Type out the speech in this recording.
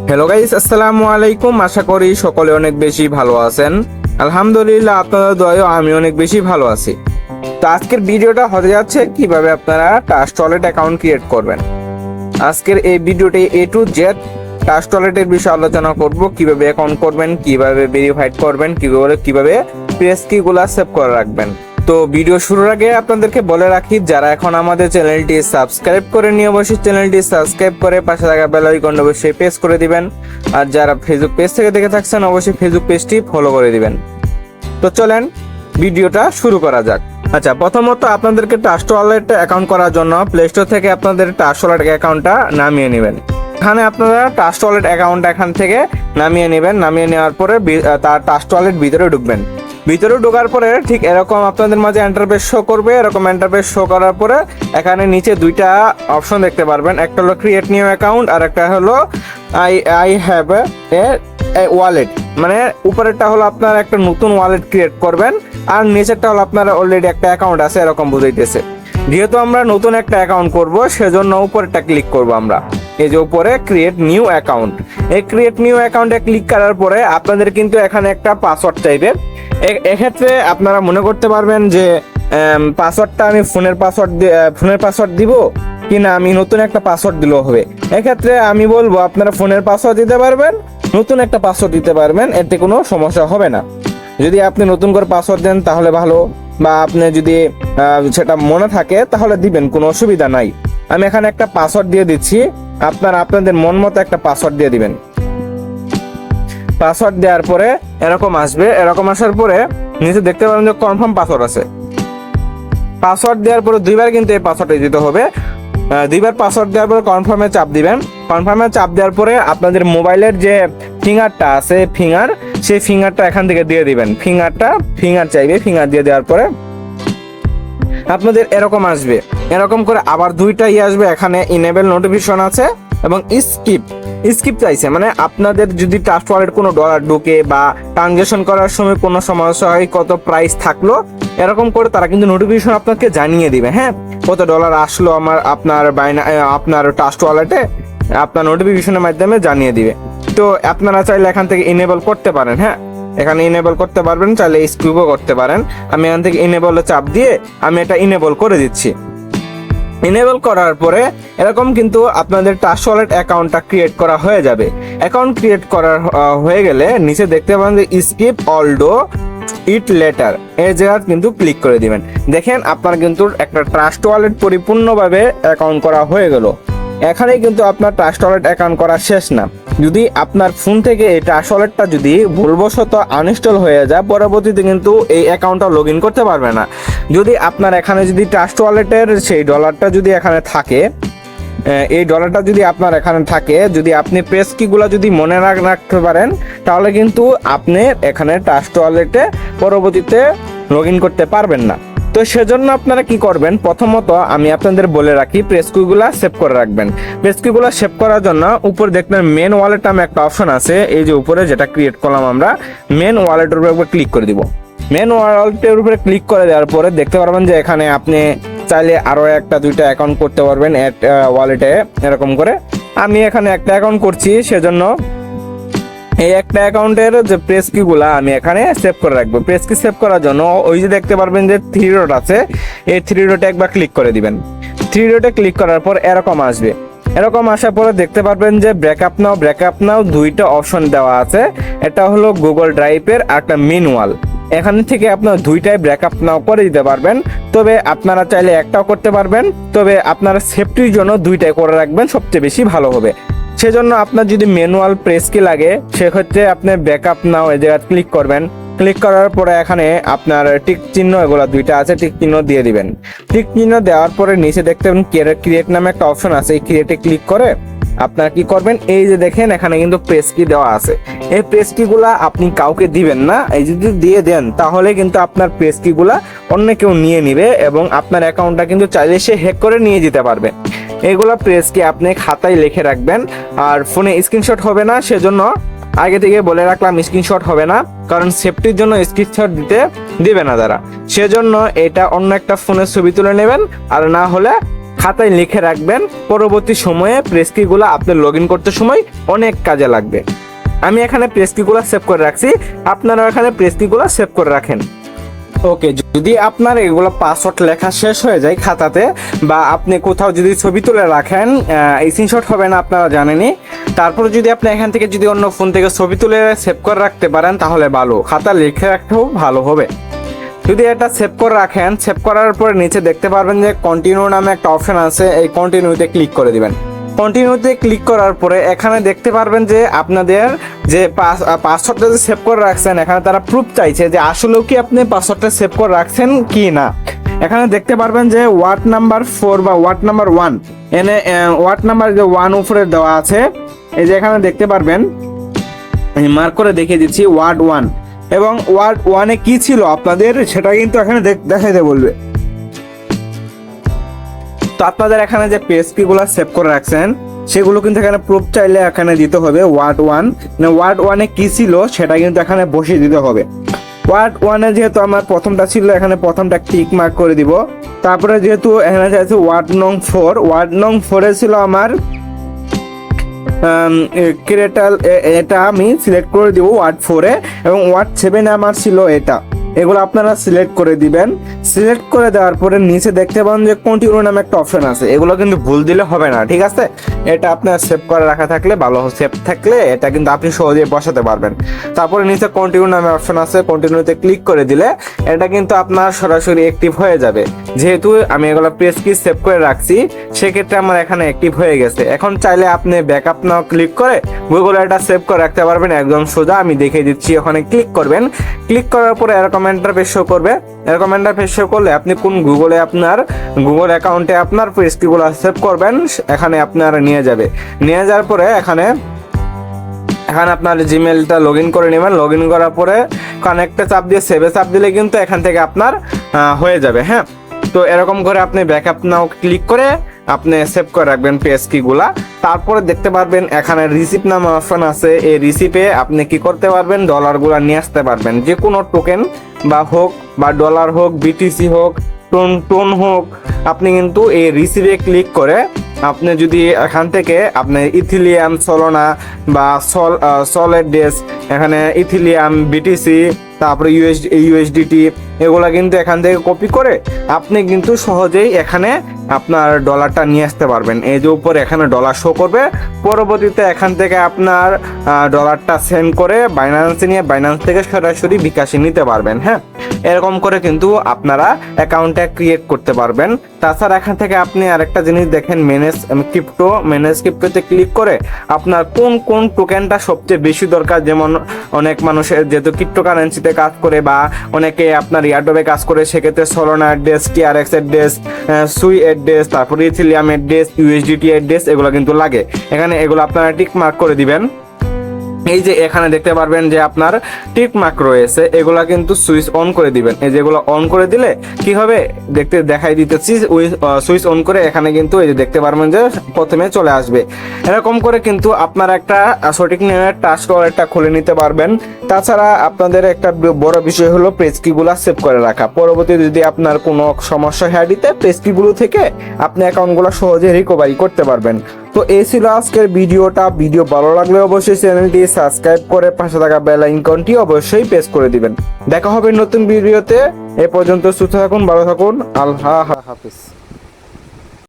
Hello guys, আসসালামু আলাইকুম। আশা করি সকলে অনেক বেশি ভালো আছেন। আলহামদুলিল্লাহ, আপনাদের দোয়ায় আমি অনেক বেশি ভালো আছি। তো আজকের ভিডিওটা হতে যাচ্ছে কিভাবে আপনারা ট্রাস্ট ওয়ালেট অ্যাকাউন্ট ক্রিয়েট করবেন। আজকের এই ভিডিওটি A to Z ট্রাস্ট ওয়ালেটের বিষয়ে আলোচনা করব, কিভাবে অ্যাকাউন্ট করবেন, কিভাবে ভেরিফাইড করবেন, কিভাবে প্রেস কিগুলা সেভ করে রাখবেন। তো ভিডিও শুরুর আগে আপনাদেরকে বলে রাখি, যারা এখন আমাদের চ্যানেলটি সাবস্ক্রাইব করেননি অবশ্যই চ্যানেলটি সাবস্ক্রাইব করে পাশে থাকা বেল আইকনটা অবশ্যই প্রেস করে দিবেন। আর যারা ফেসবুক পেজ থেকে দেখে থাকছেন অবশ্যই ফেসবুক পেজটি ফলো করে দিবেন। তো চলেন ভিডিওটা শুরু করা যাক। আচ্ছা, প্রথমত আপনাদেরকে ট্রাস্ট ওয়ালেট অ্যাকাউন্ট করার জন্য প্লে স্টোর থেকে আপনাদের ট্রাস্ট ওয়ালেট অ্যাকাউন্টটা নামিয়ে নেবেন। এখানে আপনারা ট্রাস্ট ওয়ালেট অ্যাকাউন্ট এখান থেকে নামিয়ে নেবেন। নামিয়ে নেওয়ার পরে তার ট্রাস্ট ওয়ালেট ভিতরে ঢুকবেন। ভিতরে ঢোকার পরে ঠিক এরকম আপনাদের মাঝে ইন্টারফেস শো করবে। এরকম ইন্টারফেস শো করার পরে এখানে নিচে দুইটা অপশন দেখতে পারবেন, একটা হলো ক্রিয়েট নিউ অ্যাকাউন্ট আর একটা হলো আই হ্যাভ এ ওয়ালেট। মানে উপরেরটা হলো আপনার একটা নতুন ওয়ালেট ক্রিয়েট করবেন আর নিচেরটা হলো আপনার অলরেডি একটা অ্যাকাউন্ট আছে, এরকম বুঝাইতেছে। যেহেতু আমরা নতুন একটা অ্যাকাউন্ট করব সেজন্য উপরেরটা ক্লিক করব আমরা। এই যে উপরে ক্রিয়েট নিউ অ্যাকাউন্ট, এই ক্রিয়েট নিউ অ্যাকাউন্টে ক্লিক করার পরে আপনাদের কিন্তু এখানে একটা পাসওয়ার্ড চাইবে। এক্ষেত্রে আপনারা মনে করতে পারবেন যে পাসওয়ার্ডটা আমি ফোনের পাসওয়ার্ড দিব কিনা, আমি নতুন একটা পাসওয়ার্ড দিলেও হবে। এক্ষেত্রে আমি বলবো আপনারা ফোনের পাসওয়ার্ড দিতে পারবেন, নতুন একটা পাসওয়ার্ড দিতে পারবেন, এতে কোনো সমস্যা হবে না। যদি আপনি নতুন করে পাসওয়ার্ড দেন তাহলে ভালো, বা আপনি যদি সেটা মনে থাকে তাহলে দিবেন, কোনো অসুবিধা নাই। আমি এখানে একটা পাসওয়ার্ড দিয়ে দিচ্ছি, আপনারা আপনাদের মন মতো একটা পাসওয়ার্ড দিয়ে দিবেন। পাসওয়ার্ড দেওয়ার পরে এরকম আসবে। এরকম আসার পরে নিচে দেখতে পাবেন যে কনফার্ম পাসওয়ার্ড আছে। পাসওয়ার্ড দেওয়ার পরে দুইবার কিন্তু এই পাসওয়ার্ডটা দিতে হবে। দুইবার পাসওয়ার্ড দেওয়ার পরে কনফার্মে চাপ দিবেন। কনফার্মে চাপ দেওয়ার পরে আপনাদের মোবাইলের যে ফিঙ্গারটা আছে, সেই ফিঙ্গারটা এখান থেকে দিয়ে দিবেন। ফিঙ্গার চাইবে, ফিঙ্গার দিয়ে দেওয়ার পরে আপনাদের এরকম আসবে। এরকম করে আবার দুইটা আসবে, এখানে ইনেবল নোটিফিকেশন আছে এবং স্কিপ চাইছে। মানে আপনাদের যদি ট্রাস্ট ওয়ালেট কোনো ডলার ঢুকে বা ট্রানজাকশন করার সময় কোনো সমস্যা হয়, কত প্রাইস থাকলো এরকম করে তারা কিন্তু নোটিফিকেশন আপনাকে জানিয়ে দিবে। হ্যাঁ, কত ডলার আসলো আপনার ট্রাস্ট ওয়ালেটে, আপনার নোটিফিকেশনের মাধ্যমে জানিয়ে দিবে। তো আপনারা চাইলে এখান থেকে ইনেবল করতে পারেন। হ্যাঁ, এখানে ইনেবল করতে পারবেন, চাইলে স্কিপও করতে পারেন। আমি এখান থেকে ইনেবলে চাপ দিয়ে আমি এটা ইনেবল করে দিচ্ছি। ইনেবল করার পরে এরকম কিন্তু আপনাদের ট্রাস্ট ওয়ালেট অ্যাকাউন্টটা ক্রিয়েট করা হয়ে যাবে। অ্যাকাউন্ট ক্রিয়েট করা হয়ে গেলে নিচে দেখতে পাবেন যে স্কিপ অলডো ইট লেটার, এই জায়গা কিন্তু ক্লিক করে দিবেন। দেখেন আপনার কিন্তু একটা ট্রাস্ট ওয়ালেট পরিপূর্ণভাবে অ্যাকাউন্ট করা হয়ে গেল। এখানেই কিন্তু আপনার ট্রাস্ট ওয়ালেট অ্যাকাউন্ট করা শেষ না। যদি আপনার ফোন থেকে এই ট্রাস্ট ওয়ালেটটা যদি ভুলবশত আনইনস্টল হয়ে যায়, পরবর্তীতে কিন্তু এই অ্যাকাউন্টটা লগ ইন করতে পারবে না। যদি আপনার এখানে যদি ট্রাস্ট ওয়ালেটের সেই ডলারটা যদি এখানে থাকে, এই ডলারটা যদি আপনার এখানে থাকে, যদি আপনি প্রেস কিগুলো যদি মনে রাখতে পারেন, তাহলে কিন্তু আপনি এখানে ট্রাস্ট ওয়ালেটে পরবর্তীতে লগ ইন করতে পারবেন না। তো সেজন্য আপনারা কি করবেন, প্রথমত আমি আপনাদের বলে রাখি প্রেস কিগুলা সেভ করে রাখবেন। প্রেস কিগুলা সেভ করার জন্য উপরে দেখবেন মেন ওয়ালেট নামে একটা অপশন আছে, এই যে উপরে যেটা ক্রিয়েট করলাম আমরা, মেন ওয়ালেটের উপরে ক্লিক করে দিব। মেন ওয়ালেটের উপরে ক্লিক করে দেওয়ার পরে দেখতে পারবেন যে এখানে আপনি চাইলে আরো একটা দুইটা অ্যাকাউন্ট করতে পারবেন ওয়ালেটে। এরকম করে আমি এখানে একটা অ্যাকাউন্ট করছি, সেজন্য এই একটা অ্যাকাউন্টের যে প্রেস কিগুলা আমি এখানে সেভ করে রাখবো। প্রেস কি সেভ করার জন্য ওই যে দেখতে পারবেন যে 3 ডট আছে, এই 3 ডটে একবার ক্লিক করে দিবেন। 3 ডটে ক্লিক করার পর এরকম আসবে। এরকম আসার পরে দেখতে পারবেন যে ব্যাকআপ নাও দুইটা অপশন দেওয়া আছে। এটা হলো গুগল ড্রাইভের একটা ম্যানুয়াল। এখান থেকে আপনারা দুইটাই ব্যাকআপ নাও করে দিতে পারবেন, তবে আপনারা চাইলে একটাও করতে পারবেন, তবে আপনারা সেফটির জন্য দুইটাই করে রাখবেন, সবচেয়ে বেশি ভালো হবে। সেজন্য আপনার যদি ম্যানুয়াল প্রেস কি লাগে, সেক্ষেত্রে আপনি ব্যাকআপ নাও এই জায়গায় ক্লিক করবেন। ক্লিক করার পরে এখানে আপনার টিক চিহ্ন এগুলা দুইটা আছে, টিক চিহ্ন দিয়ে দিবেন। টিক চিহ্ন দেওয়ার পরে নিচে দেখতে পাবেন ক্রিয়েট নামে একটা অপশন আছে, এই ক্রিয়েটে ক্লিক করে আপনারা কি করবেন, এই যে দেখেন এখানে কিন্তু প্রেস কি দেওয়া আছে। এই প্রেস কিগুলা আপনি কাউকে দিবেন না। এই যদি দিয়ে দেন তাহলে কিন্তু আপনার প্রেস কিগুলা অন্য কেউ নিয়ে নিবে এবং আপনার অ্যাকাউন্টটা কিন্তু চাইলে সে হ্যাক করে নিয়ে যেতে পারবে। এগুলা প্রেস কি আপনি খাতায় লিখে রাখবেন, আর ফোনে স্ক্রিনশট হবে না। সেজন্য আগে থেকে বলে রাখলাম স্ক্রিনশট হবে না, কারণ সেফটির জন্য স্ক্রিনশট দিবে না তারা। সেজন্য এটা অন্য একটা ফোনের ছবি তুলে নেবেন, আর না হলে খাতায় লিখে রাখবেন, পরবর্তী সময়ে প্রেস কিগুলো আপনি লগ ইন করতে সময় অনেক কাজে লাগবে। আমি এখানে প্রেস কিগুলো সেভ করে রাখছি, আপনারা এখানে প্রেস কিগুলো সেভ করে রাখেন। ওকে, যদি আপনার এগুলো পাসওয়ার্ড লেখা শেষ হয়ে যায় খাতাতে, বা আপনি কোথাও যদি ছবি তুলে রাখেন, স্ক্রিনশট হবে না আপনারা জানেনই, তারপর যদি আপনি এখান থেকে যদি অন্য ফোন থেকে ছবি তুলে সেভ করে রাখতে পারেন তাহলে ভালো, খাতা লিখে রাখতেও ভালো হবে। যদি এটা সেভ করে রাখেন, সেভ করার পরে নিচে দেখতে পারবেন যে কন্টিনিউ নামে একটা অপশন আছে, এই কন্টিনিউতে ক্লিক করে দিবেন। কন্টিনিউতে ক্লিক করার পরে এখানে দেখতে পারবেন যে আপনাদের যে পাসওয়ার্ডটা যে সেভ করে রাখছেন, এখানে তারা প্রুফ চাইছে যে আসলেও কি আপনি পাসওয়ার্ডটা সেভ করে রাখছেন কি না। এখানে দেখতে পারবেন যে ওয়ার্ড নাম্বার 4 বা ওয়ার্ড নাম্বার 1, এনে ওয়ার্ড নাম্বার যে 1 উপরে দেওয়া আছে, এই যে এখানে দেখতে পারবেন, আমি মার্ক করে দেখিয়ে দিচ্ছি ওয়ার্ড 1, এবং ওয়ার্ড 1-এ কি ছিল আপনাদের সেটা কিন্তু এখানে দেখাইতে বলবে। তো আপনাদের এখানে যে পিএসপি গুলো সেভ করে রাখছেন সেগুলো কিন্তু এখানে প্রুফ চাইলে এখানে দিতে হবে। ওয়ার্ড 1, মানে ওয়ার্ড 1-এ কি ছিল সেটা কিন্তু এখানে বসিয়ে দিতে হবে। ওয়ার্ড 1-এ যেহেতু আমার প্রথমটা ছিল, এখানে প্রথমটা টিক মার্ক করে দিব। তারপরে যেহেতু এখানে চাইছে ওয়ার্ড নং 4, ওয়ার্ড নং 4-এ ছিল আমার ক্রেটাল, এটা আমি সিলেক্ট করে দিব ওয়ার্ড 4-এ, এবং ওয়ার্ড 7-এ আমার ছিল এটা। এগুলো আপনারা সিলেক্ট করে দিবেন। সিলেক্ট করে দেওয়ার পরে নিচে দেখতে পাবেন যে কন্টিনিউ নামে একটা অপশন আছে, এগুলো কিন্তু ভুল দিলে হবে না, ঠিক আছে? এটা আপনার সেভ করে রাখা থাকলে ভালো, সেভ থাকলে এটা কিন্তু আপনি সহজেই বসাতে পারবেন। তারপরে নিচে কন্টিনিউ নামে অপশন আছে, কন্টিনিউতে ক্লিক করে দিলে এটা কিন্তু আপনার সরাসরি অ্যাক্টিভ হয়ে যাবে। যেহেতু আমি এগুলো প্রেস কি সেভ করে রাখছি, সেক্ষেত্রে আমার এখানে অ্যাক্টিভ হয়ে গেছে। এখন চাইলে আপনি ব্যাকআপ নাও ক্লিক করে গুগলে এটা সেভ করে রাখতে পারবেন একদম সোজা। আমি দেখিয়ে দিচ্ছি, ওখানে ক্লিক করবেন। ক্লিক করার পরে এরকম ইন্টারফেস শো করবে। এরকম ইন্টারফেস শো করলে আপনি কোন গুগলে আপনার গুগল অ্যাকাউন্টে আপনার প্রেস কিগুলো সেভ করবেন এখানে আপনার নিয়ে যাবে। নিয়ে যাওয়ার পরে এখানে আপনার জিমেলটা লগ ইন করে নেবেন। লগ ইন করার পরে কানেক্টে চাপ দিয়ে সেভে চাপ দিলে কিন্তু এখান থেকে আপনার হয়ে যাবে। হ্যাঁ, তো এরকম করে আপনি ব্যাকআপ নাও ক্লিক করে আপনি সেভ করে রাখবেন পেজ কিগুলা। তারপরে দেখতে পারবেন এখানে রিসিপ্ট নামে অপশন আছে, এই রিসিপে আপনি কি করতে পারবেন, ডলারগুলা নিয়ে আসতে পারবেন। যে কোনো টোকেন বা হোক, বা ডলার হোক, বিটিসি হোক, টোন হোক, আপনি কিন্তু এই রিসিপে ক্লিক করে আপনি যদি এখান থেকে আপনি ইথিলিয়াম, সলোনা বা সলিড ডেস, এখানে ইথিলিয়াম, বিটিসি, তারপরে ইউএসডিটি, এগুলা কিন্তু এখান থেকে কপি করে আপনি কিন্তু সহজেই এখানে আপনার ডলারটা নিয়ে আসতে পারবেন। এই যে উপরে এখানে ডলার শো করবে, পরবর্তীতে এখান থেকে আপনার ডলারটা সেন্ড করে বাইন্যান্সে নিয়ে বাইন্যান্স থেকে সরাসরি বিকাশে নিতে পারবেন। হ্যাঁ, এরকম করে কিন্তু আপনারা অ্যাকাউন্টটা ক্রিয়েট করতে পারবেন। তাছাড়া এখান থেকে আপনি আরেকটা জিনিস দেখেন, ম্যানেজ ক্রিপ্টোতে ক্লিক করে আপনার কোন টোকেনটা সবচেয়ে বেশি দরকার। যেমন অনেক মানুষের যেহেতু ক্রিপ্টোকারেন্সিতে কাজ করে, বা অনেকে আপনার ইয়ারডবে কাজ করে, সেক্ষেত্রে সলোনা অ্যাড্রেস, টিআরএক্স অ্যাড্রেস, সুই অ্যাড্রেস, তারপরে ইথিলিয়াম অ্যাড্রেস, ইউএসডিটি অ্যাড্রেস, এগুলো কিন্তু লাগে। এখানে এগুলো আপনারা টিক মার্ক করে দিবেন। এই যে এখানে দেখতে পারবেন যে আপনার টিক মার্ক রয়েছে, এগুলা কিন্তু সুইচ অন করে দিবেন। এই যেগুলো অন করে দিলে কি হবে দেখাই দিতেছি, সুইচ অন করে এখানে কিন্তু এই যে দেখতে পারবেন যে প্রথমে চলে আসবে। এরকম করে কিন্তু আপনার একটা সঠিক নিয়মের টাস্ক ওয়ালেটটা খুলে নিতে পারবেন। তাছাড়া আপনাদের একটা বড় বিষয় হলো পেজ কিগুলো সেভ করে রাখা। পরবর্তীতে যদি আপনার কোনো সমস্যা হয় দিতে, পেজ কিগুলো থেকে আপনি অ্যাকাউন্টগুলো সহজে রিকভারি করতে পারবেন। তো এই ছিল আজকের ভিডিওটা। ভিডিও ভালো লাগলে অবশ্যই চ্যানেলটি সাবস্ক্রাইব করে পাশে থাকা বেল আইকনটি অবশ্যই প্রেস করে দিবেন। দেখা হবে নতুন ভিডিওতে। এ পর্যন্ত সুস্থ থাকুন, ভালো থাকুন, আল্লাহ হাফেজ।